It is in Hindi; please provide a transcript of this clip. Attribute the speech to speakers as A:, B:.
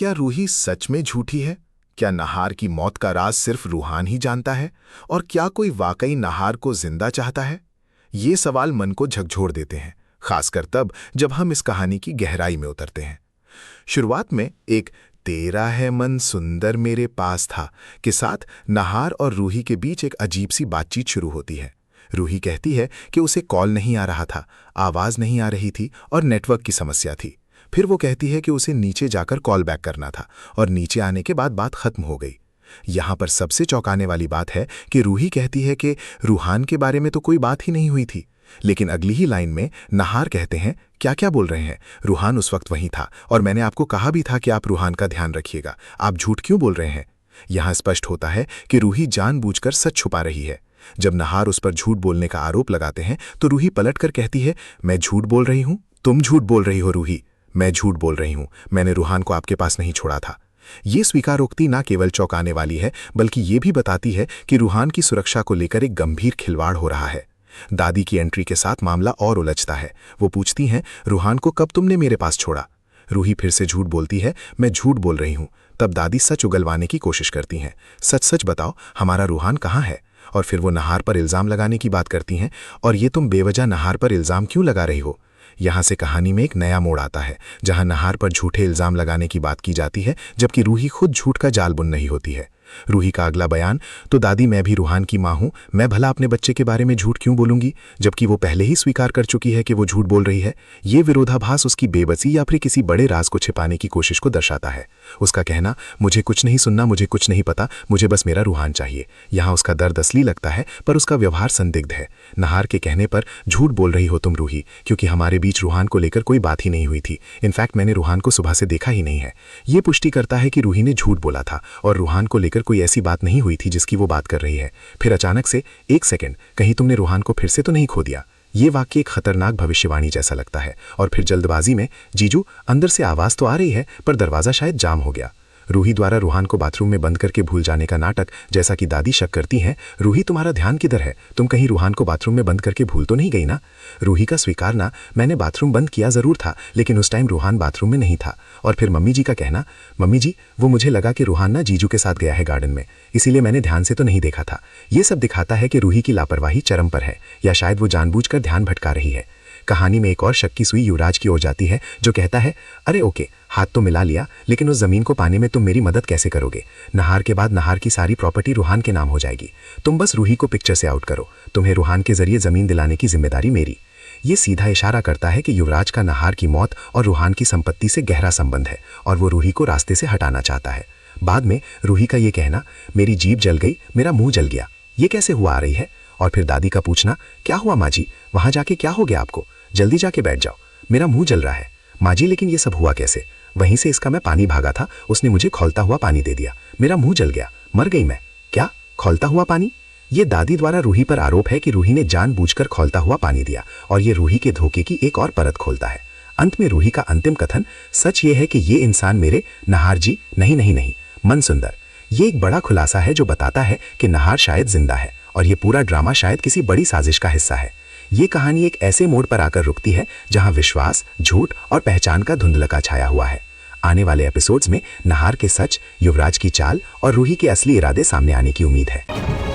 A: क्या रूही सच में झूठी है? क्या नहार की मौत का राज सिर्फ रूहान ही जानता है? और क्या कोई वाकई नहार को जिंदा चाहता है? ये सवाल मन को झकझोर देते हैं, खासकर तब जब हम इस कहानी की गहराई में उतरते हैं। शुरुआत में एक तेरा है मन सुंदर मेरे पास था के साथ नहार और रूही के बीच एक अजीब सी बातचीत शुरू होती है। रूही कहती है कि उसे कॉल नहीं आ रहा था, आवाज नहीं आ रही थी और नेटवर्क की समस्या थी। फिर वो कहती है कि उसे नीचे जाकर कॉल बैक करना था और नीचे आने के बाद बात खत्म हो गई। यहां पर सबसे चौंकाने वाली बात है कि रूही कहती है कि रूहान के बारे में तो कोई बात ही नहीं हुई थी। लेकिन अगली ही लाइन में नहार कहते हैं, क्या क्या बोल रहे हैं? रूहान उस वक्त वहीं था और मैंने आपको कहा भी था कि आप रूहान का ध्यान रखिएगा। आप झूठ क्यों बोल रहे हैं? यहां स्पष्ट होता है कि रूही जानबूझकर सच छुपा रही है। जब नहार उस पर झूठ बोलने का आरोप लगाते हैं तो रूही पलटकर कहती है, मैं झूठ बोल रही हूं? तुम झूठ बोल रही हो रूही। मैं झूठ बोल रही हूं, मैंने रूहान को आपके पास नहीं छोड़ा था। ये स्वीकारोक्ति न केवल चौंकाने वाली है बल्कि ये भी बताती है कि रूहान की सुरक्षा को लेकर एक गंभीर खिलवाड़ हो रहा है। दादी की एंट्री के साथ मामला और उलझता है। वो पूछती हैं, रूहान को कब तुमने मेरे पास छोड़ा? रूही फिर से झूठ बोलती है, मैं झूठ बोल रही हूं। तब दादी सच उगलवाने की कोशिश करती हैं, सच सच बताओ, हमारा रूहान कहाँ है? और फिर वो नहार पर इल्जाम लगाने की बात करती हैं, और ये तुम बेवजह नहार पर इल्जाम क्यों लगा रही हो? यहां से कहानी में एक नया मोड़ आता है, जहां नहार पर झूठे इल्जाम लगाने की बात की जाती है जबकि रूही खुद झूठ का जाल बुन रही होती है। रूही का अगला बयान, तो दादी मैं भी रूहान की मां हूं, मैं भला अपने बच्चे के बारे में झूठ क्यों बोलूंगी जबकि वो पहले ही स्वीकार कर चुकी है कि वो झूठ बोल रही है। ये विरोधाभास उसकी बेबसी या फिर किसी बड़े राज को छिपाने की कोशिश को दर्शाता है। उसका कहना, मुझे कुछ नहीं सुनना, मुझे कुछ नहीं पता, मुझे बस मेरा रूहान चाहिए। यहाँ उसका दर्द असली लगता है पर उसका व्यवहार संदिग्ध है। नहार के कहने पर झूठ बोल रही हो तुम रूही, क्योंकि हमारे बीच रूहान को लेकर कोई बात ही नहीं हुई थी। इनफैक्ट मैंने रूहान को सुबह से देखा ही नहीं है। ये पुष्टि करता है कि रूही ने झूठ बोला था और रूहान को लेकर कोई ऐसी बात नहीं हुई थी जिसकी वो बात कर रही है। फिर अचानक से, एक सेकंड, कहीं तुमने रूहान को फिर से तो नहीं खो दिया? ये वाक्य एक खतरनाक भविष्यवाणी जैसा लगता है। और फिर जल्दबाजी में, जीजू अंदर से आवाज तो आ रही है पर दरवाजा शायद जाम हो गया। रूही द्वारा रूहान को बाथरूम में बंद करके भूल जाने का नाटक, जैसा कि दादी शक करती हैं, रूही तुम्हारा ध्यान किधर है? तुम कहीं रूहान को बाथरूम में बंद करके भूल तो नहीं गई ना? रूही का स्वीकारना, मैंने बाथरूम बंद किया जरूर था लेकिन उस टाइम रूहान बाथरूम में नहीं था। और फिर मम्मी जी का कहना, मम्मी जी वो मुझे लगा कि रूहान ना जीजू के साथ गया है गार्डन में, इसीलिए मैंने ध्यान से तो नहीं देखा था। ये सब दिखाता है कि रूही की लापरवाही चरम पर है या शायद वो जानबूझकर ध्यान भटका रही है। कहानी में एक और शक की सुई युवराज की ओर जाती है, जो कहता है, अरे ओके, हाथ तो मिला लिया लेकिन उस जमीन को पाने में तुम मेरी मदद कैसे करोगे? नहार के बाद नहार की सारी प्रॉपर्टी रूहान के नाम हो जाएगी। तुम बस रूही को पिक्चर से आउट करो, तुम्हें रूहान के जरिए जमीन दिलाने की जिम्मेदारी मेरी। ये सीधा इशारा करता है कि युवराज का नहार की मौत और रूहान की संपत्ति से गहरा संबंध है और वो रूही को रास्ते से हटाना चाहता है। बाद में रूही का ये कहना, मेरी जीभ जल गई, मेरा मुंह जल गया, ये कैसे हुआ आ रही है? और फिर दादी का पूछना, क्या हुआ माँ जी, वहां जाके क्या हो गया आपको? जल्दी जाके बैठ जाओ, मेरा मुंह जल रहा है। माँ जी लेकिन ये सब हुआ कैसे? वहीं से इसका मैं पानी भागा था, उसने मुझे खौलता हुआ पानी दे दिया, मेरा मुंह जल गया, मर गई मैं। क्या खौलता हुआ पानी? ये दादी द्वारा रूही पर आरोप है कि रूही ने जानबूझकर खौलता हुआ पानी दिया और ये रूही के धोखे की एक और परत खोलता है। अंत में रूही का अंतिम कथन, सच ये है कि ये इंसान मेरे नहार जी नहीं नहीं नहीं मन सुंदर। ये एक बड़ा खुलासा है जो बताता है कि नहार शायद जिंदा है और ये पूरा ड्रामा शायद किसी बड़ी साजिश का हिस्सा है। ये कहानी एक ऐसे मोड़ पर आकर रुकती है जहां विश्वास, झूठ और पहचान का धुंधलका छाया हुआ है। आने वाले एपिसोड्स में नहार के सच, युवराज की चाल और रूही के असली इरादे सामने आने की उम्मीद है।